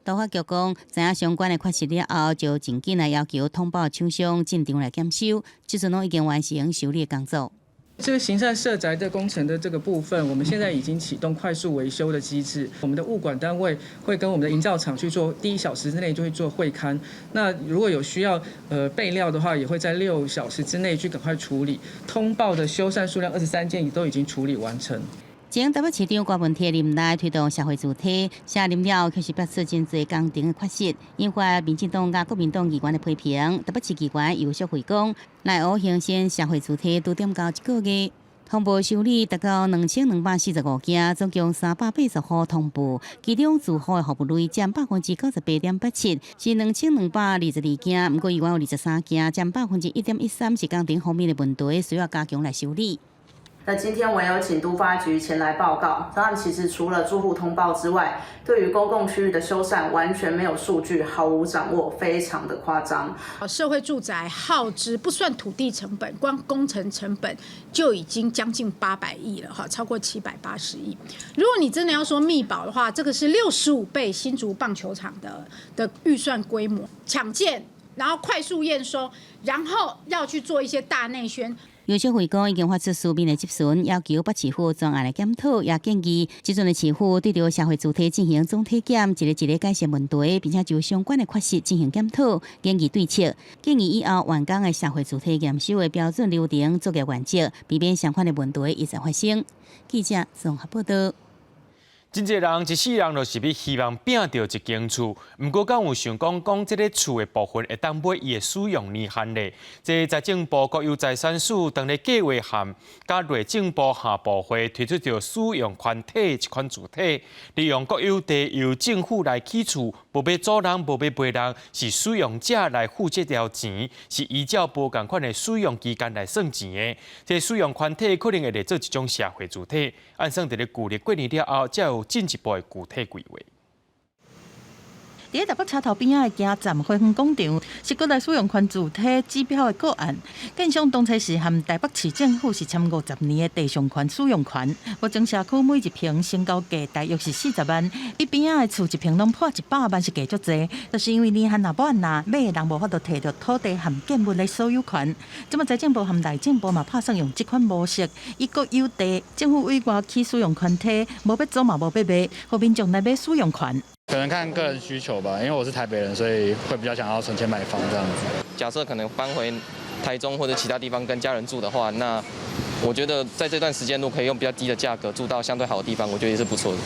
都发局讲，知影相关的缺失了后，就紧紧来要求通报厂商进场来检修，即阵拢已经完成修理工作。这个行善社宅的工程的这个部分，我们现在已经启动快速维修的机制。我们的物管单位会跟我们的营造厂去做，第1小时之内就会做会勘。那如果有需要备料的话，也会在6小时之内去赶快处理。通报的修缮数量23件，也都已经处理完成。前台北市长郭文哲任内推动社会主体，卸任了确实表示真侪工程的缺失，引发民进党甲国民党议员的批评。台北市议员游锡辉讲，内湖形成社会主体拄点到1个月，通报修理达到2245件，总共380户通报，其中住户的服务率占98.87%，是2222件。不过议员有23件，占1.13%，是工程方面的问题，需要加强来修理。那今天我也有请都发局前来报告，他们其实除了住户通报之外，对于公共区域的修缮完全没有数据，毫无掌握，非常的夸张。社会住宅耗资不算土地成本，光工程成本就已经将近800亿了哈，超过780亿。如果你真的要说密保的话，这个是65倍新竹棒球场的预算规模，抢建，然后快速验收，然后要去做一些大内宣。邮社会讲已经发出书面的质询，要求北市府专案来检讨，也建议即阵的市府对着社会主体进行总体检，一个解释问题，并且就相关的缺失进行检讨，建议对策。建议以后完工的社会主体验收的标准流程做个完整，避免相关的问题一再发生。记者综合报道。真侪人一世人就是要希望拼到一间厝，毋过敢有想讲这个厝的部分会当买伊的使用年限呢？这财政部国有财产署当日计划函，甲内政部下部会推出着使用权体一款主体，利用国有地由政府来起厝，无要租人，无要赔人，是使用者来付这条钱，是依照无共款的使用期间来算钱的。这使用权体可能会来做一种社会主体，按算伫咧旧历过年了后，才有进一步的具体规划。伫台北车头边仔的加站花园广场，是国内使用权主体指标的个案。建商当初是和台北市政府是签50年的地上权使用权，我将社区每一平身高价大约是40万，伊边仔的厝一平拢破100万是价足济，就是因为年限若满买的人无法度摕到土地和建物的所有权。即么财政部和内政部嘛，打算用这款模式，以国有地政府委外起使用权体，无要租嘛无要卖，互民众来买使用权。可能看个人需求吧，因为我是台北人，所以会比较想要存钱买房这样子。假设可能搬回台中或者其他地方跟家人住的话，那我觉得在这段时间，如果可以用比较低的价格住到相对好的地方，我觉得也是不错的。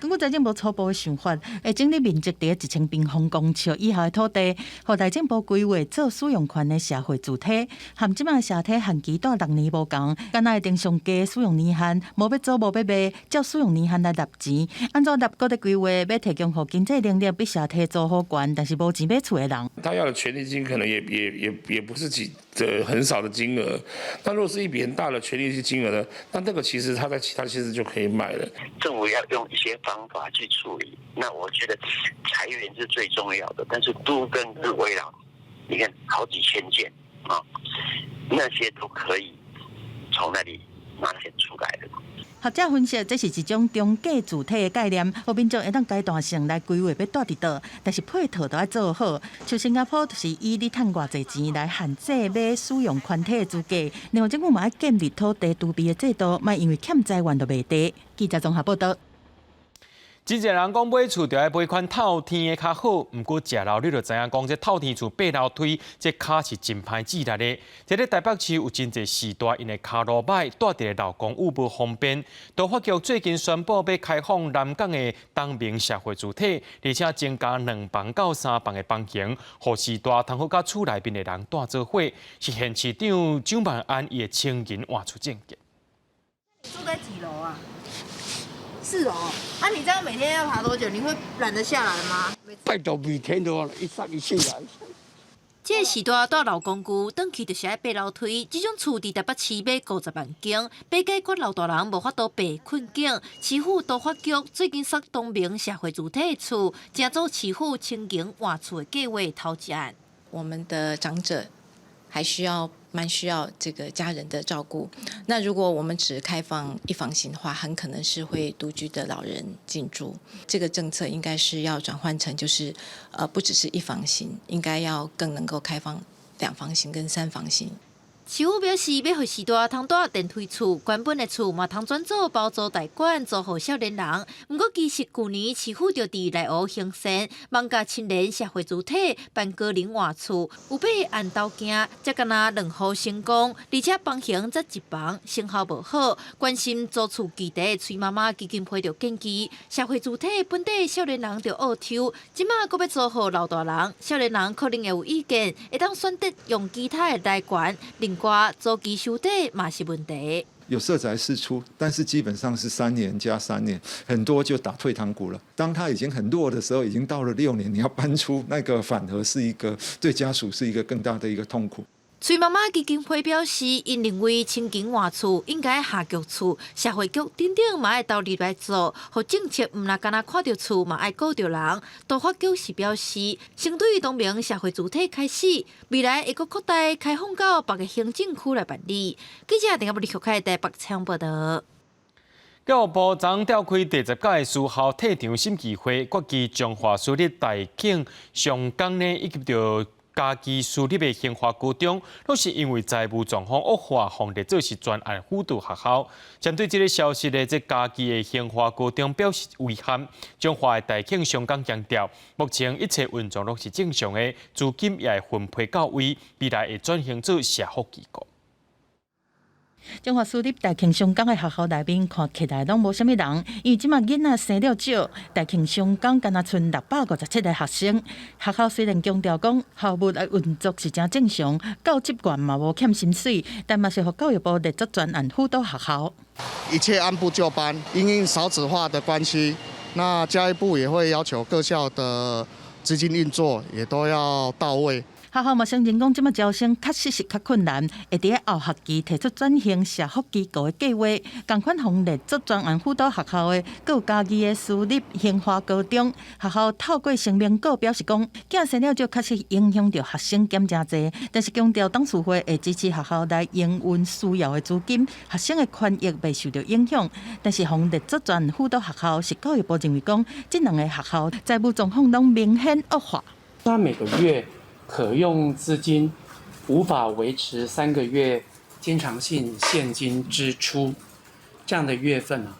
根据财政部初步的想法，会整理面积在1000平方公尺以下的土地，互财政部规划做使用权的社会主体，和即卖社体限期到6年无同，敢若会定上加使用年限，无要租无要卖，照使用年限来纳钱。按照立国的规划，要提供互经济能力比社体租好悬，但是无钱买厝的人，他要的权利金可能也不是很少的金额。那如果是一笔很大的权利金额呢？那这个其实他在其他县市就可以买了。政府要用一些方法去处理，那我觉得裁员是最重要的，但是都跟日围绕，你看好几千件啊，那些都可以从那里拿钱出来的。学者分析，这是一种中价主体的概念，互民众会当阶段性来规划要住伫倒，但是配套都要做好。像新加坡就是以你趁偌济钱来限制买使用权体的资格，另外政府嘛要建立土地储备的制度，莫因为欠财源就卖地。记者综合报道。真侪人讲买厝就要买款透天的较好，毋过食老你就知影讲，这透天厝爬楼梯，这脚是真歹指力的。这咧台北市有真侪时代因的脚路歹，住伫老公寓无方便。都发局最近宣布要开放南港的东明社会主体，而且增加2房到3房的房型，互时代通好甲厝内面的人住做伙，是现市长蒋万安伊的青银换出证件。住在几楼啊？4楼。啊，你这样每天要爬多久？你会懒得下来吗？拜托，每天都一上一下来。这时代住老公寓，转去就是爱爬楼梯。这种厝伫台北市买50万间，要解决老大人无法度爬困境。市府都发局最近杀东明社会主体的厝，正做市府青银换厝的计划头一案。我们的长者还蛮需要这个家人的照顾。那如果我们只开放1房型的话，很可能是会独居的老人进驻。这个政策应该是要转换成就是不只是1房型，应该要更能够开放2房型跟3房型。市府表示，要互时代通住电梯厝，原本的厝嘛通转做包租代管，租互少年人。不过，其实去年市府就伫内湖兴盛望甲青年社会主体办高龄换厝，有被按斗行，才敢若2户成功，而且房型才1房，成效无好。关心租厝基地的崔妈妈基金会就建议，社会主体本地少年人就恶抽，即马阁要租互老大人，少年人可能会有意见，会当选择用其他的代管。租期收地嘛是问题。有社宅释出，但是基本上是3年加3年，很多就打退堂鼓了。当他已经很弱的时候，已经到了6年，你要搬出那个，反而是一个对家属是一个更大的一个痛苦。崔妈妈基金会表示，因认为青银换厝应该下局厝、社会局等等嘛爱投入来做，互政策毋若干那看到厝嘛爱顾到人。都发局是表示，先对东明社会主体开始，未来会阁扩大开放到别个行政区来办理。记者电话立台北采访报道。教育部昨召开第10届书校退场审议会，决议中华书立大庆上港呢以及着家己私立的兴华高中，都是因为财务状况恶化，放伫做是专案辅导学校。针对这个消息呢，这家己的兴华高中表示遗憾。中华的大庆香港强调，目前一切运作都是正常的，资金也会分配到位，未来会转型做社福机构。中华私立大庆香港的学校内面看起来拢无啥物人，因为即马囡仔生了少，大庆香港敢若剩657个学生。学校虽然强调讲校务的运作是真正常，教职员嘛无欠薪水，但嘛是互教育部列作专案辅导学校。一切按部就班，因少子化的关系，那教育部也会要求各校的资金运作也都要到位。学校嘛承认讲，即马招生确实是较困难，会伫咧后学期提出转型社福机构的计划，共款互列作专案辅导学校的，佮有家己的私立兴华高中学校透过声明稿表示讲，囝生了就确实影响到学生减真济，但是强调董事会会支持学校来营运需要的资金，学生的权益未受到影响。但是互列作专案辅导学校是教育部认为讲，这两个学校财务状况拢明显恶化。他每个月可用资金无法维持3个月经常性现金支出，这样的月份啊，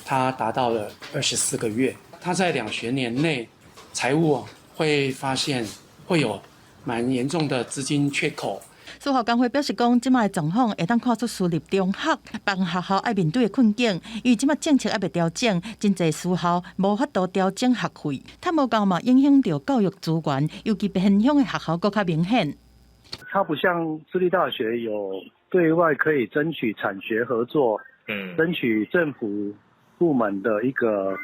它达到了24个月。它在2学年内财务会发现会有蛮严重的资金缺口。书校工会表示讲，即卖的状况会当看出私立中学帮学校要面对的困境，因为即卖政策还未调整，真侪私校无法度调整学费，他无够嘛影响到教育资源，尤其偏乡的学校更较明显。它不像私立大学有对外可以争取产学合作，争取政府部门的一个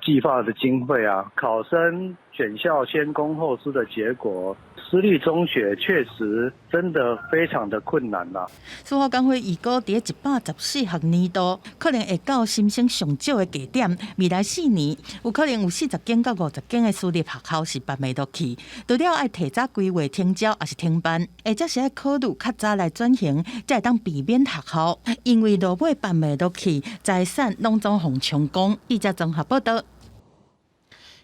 计划的经费啊，考生选校先攻后私的结果，私立中学确实真的非常的困难啦。书校工会预估，伫114学年度可能会到新生上少的低点，未来4年有可能有40间到50间的私立学校是办袂落去，除了爱提早规划停招，也是停办，或者是爱考虑较早来转型，才会当避免学校因为落尾办袂落去，财产拢总互充公。记者综合报道。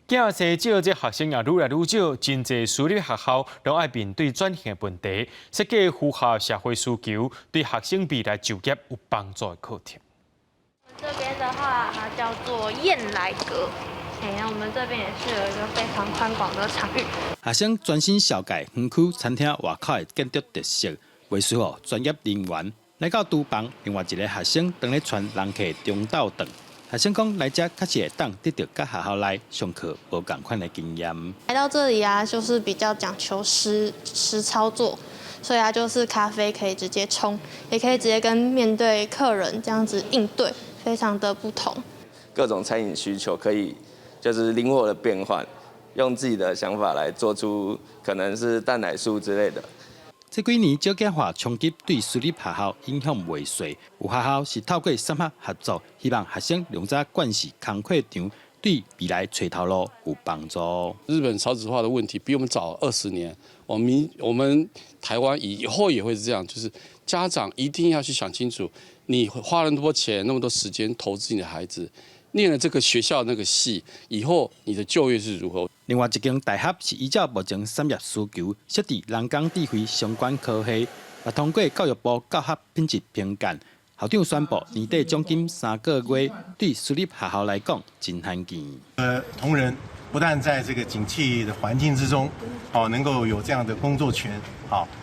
囝生少，这学生也愈来愈少，真侪私立学校拢爱面对转型的问题，设计符合社会需求，对学生未来就业有帮助的课程。这边的话，它叫做燕来阁。那我们这边也是有一个非常宽广的场域。学生专心小解园区餐厅外口的建筑特色，为需要专业人员来到厨房。另外一个学生当咧传人客中昼顿。学生讲来这确实会当得到甲学校内上课无共款的经验。来到这里啊，就是比较讲求实操作，所以啊，就是咖啡可以直接冲，也可以直接跟面对客人这样子应对，非常的不同。各种餐饮需求可以就是灵活的变换，用自己的想法来做出可能是蛋奶素之类的。这几年少子化冲击对私立学校影响未小，有学校是透过三合合作，希望学生用早惯习工课场，对未来找头路有帮助。日本少子化的问题比我们早20年，我们台湾以后也会是这样，就是家长一定要去想清楚，你花了那么多钱、那么多时间投资你的孩子。念了这个学校那个系以后，你的就业是如何？另外一间大学是依照目前产业需求，设置人工智慧相关科系，也通过教育部教学品质评鉴。校长宣布，年底奖金3个月，对私立学校来讲真罕见。同仁不但在这个景气的环境之中，能够有这样的工作权，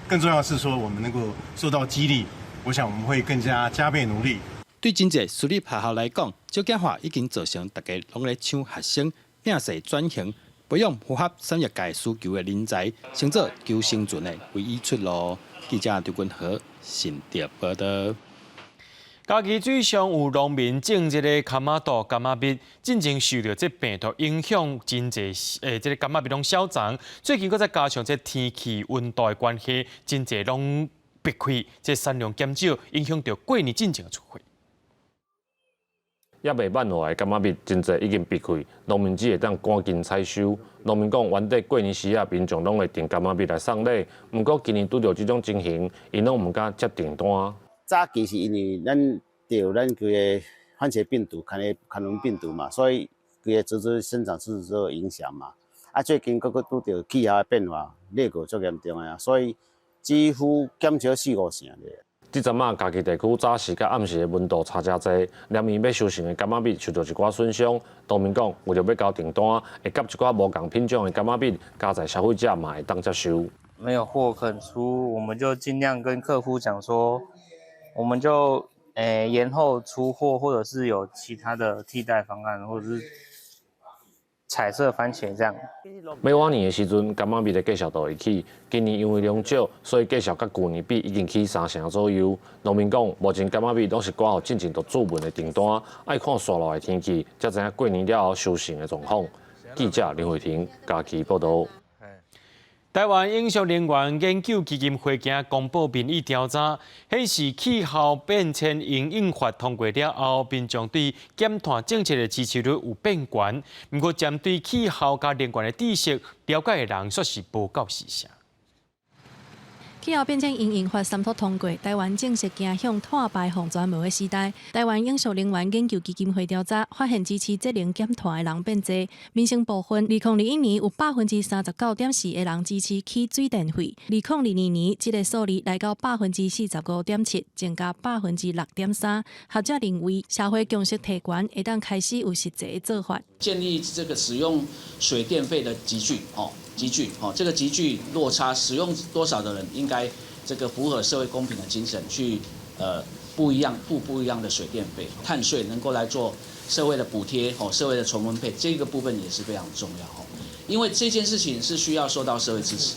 更重要的是说我们能够受到激励。我想我们会更加倍努力。对真侪私立学校来讲，少子化已经造成大家拢咧抢学生，拼势转型，培养符合产业界需求的人才，成做求生存的唯一出路。记者刘君和新竹报道。嘉义水上有农民种这个柑仔豆、柑仔蜜，真正受到这病毒影响，真侪这个柑仔蜜拢消长。最近搁再加上这天气温度的关系，真侪拢避开，这产量减少，影响到过年进前的出货。也未满化的柑仔蜜真侪已经避开，农民只会当赶紧采收。农民讲，原底过年时啊，民众拢会订柑仔蜜来送礼，不过今年拄到这种情形，因拢唔敢接订单。早期是因为咱着咱规个番茄病毒、坎伦病毒嘛，所以规个植株生长是受影响嘛。啊，最近搁拄到气候的变化，热过足严重的啊，所以几乎减少4-5成咧。这阵啊，家己地区早时甲暗时的温度差真侪，连面要收成的柑仔米受到一寡损伤。当面讲，为着要交订单，会甲一寡无同品种的柑仔米加在消费者嘛会当接受。没有货肯出，我们就尽量跟客户讲说，我们就延后出货，或者是有其他的替代方案，或者是彩色番茄这样。每往年的时阵，柑仔米的价格都会起，今年因为量少，所以价格甲旧年比已经起3成左右。农民讲，目前柑仔米都是挂好进前就注文的订单，爱看刷落的天气，才知影过年了后收成的状况。记者林慧婷家己报道。台湾影响能源研究基金会今公布民意调查，显示气候变迁因应法通过了后，民众对减碳政策的支持率有变悬。不过，针对气候加能源的知识了解的人却是无够细项。气候变迁因应法三读通过，台湾正式走向碳排放全无的时代。台湾永续能源研究基金会调查发现，支持节能减碳的人变多，民生部分，2021年有39.4%的人支持起水电费，2022年这个数字来到45.7%，增加6.3%。学者认为，社会共识提悬，会当开始有实际的做法。建立这个使用水电费的集聚，这个集聚落差，使用多少的人应该这个符合社会公平的精神，去不一样的水电费，碳税能够来做社会的补贴，社会的重分配，这个部分也是非常重要，因为这件事情是需要受到社会支持。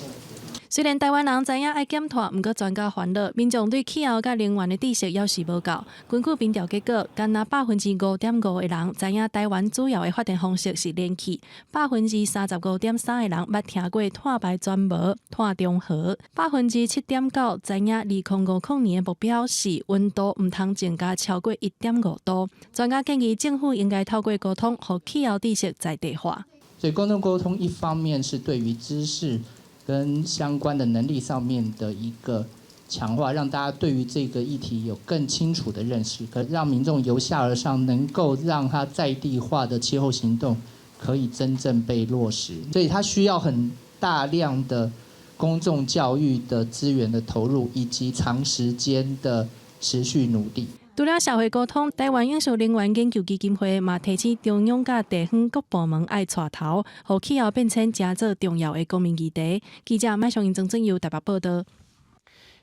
虽然台湾人知影爱减碳，毋过专家烦恼，民众对气候甲能源的知识也是无够。根据民调结果，敢若5.5%的人知影台湾主要的发电方式是燃气，35.3%的人捌听过碳排全无、碳中和，7.9%知影2050年的目标是温度毋通增加超过1.5度。专家建议政府应该透过沟通，让气候知识在地化。所以公众沟通一方面是对于知识跟相关的能力上面的一个强化，让大家对于这个议题有更清楚的认识，可让民众由下而上，能够让它在地化的气候行动可以真正被落实。所以它需要很大量的公众教育的资源的投入，以及长时间的持续努力。除了社会沟通，台湾永续能源研究基金会嘛提醒中央甲地方各部门爱带头，让气候变迁加做重要的公民议题。记者麦尚英、曾正由台北报道。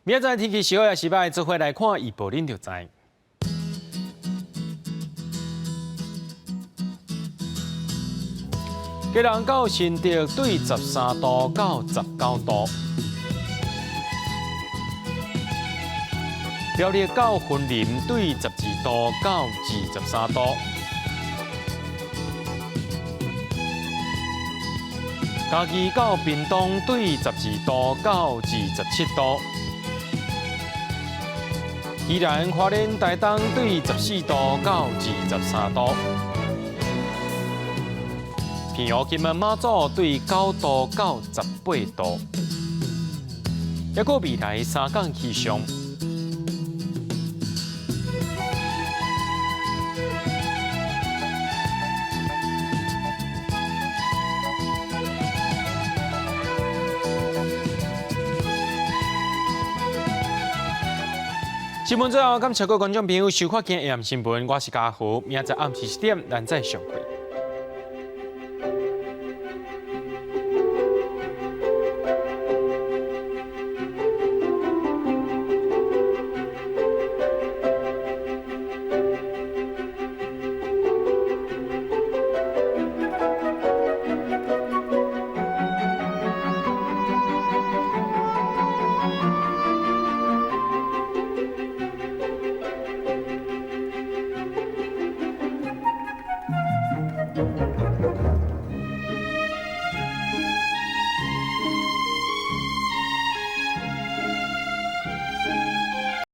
明仔载天气小也是歹，做伙来看预报，恁就知。基隆到新竹对13度到19度。苗栗到云林对12度到23度，嘉义到屏东对12度到27度，宜兰花莲台东对14度到23度，平湖金门马祖对9度到18度，还有未来3天气象。新闻最后，感谢各位观众朋友收看今日AM新闻，我是嘉豪，明仔载暗时7点咱再相会。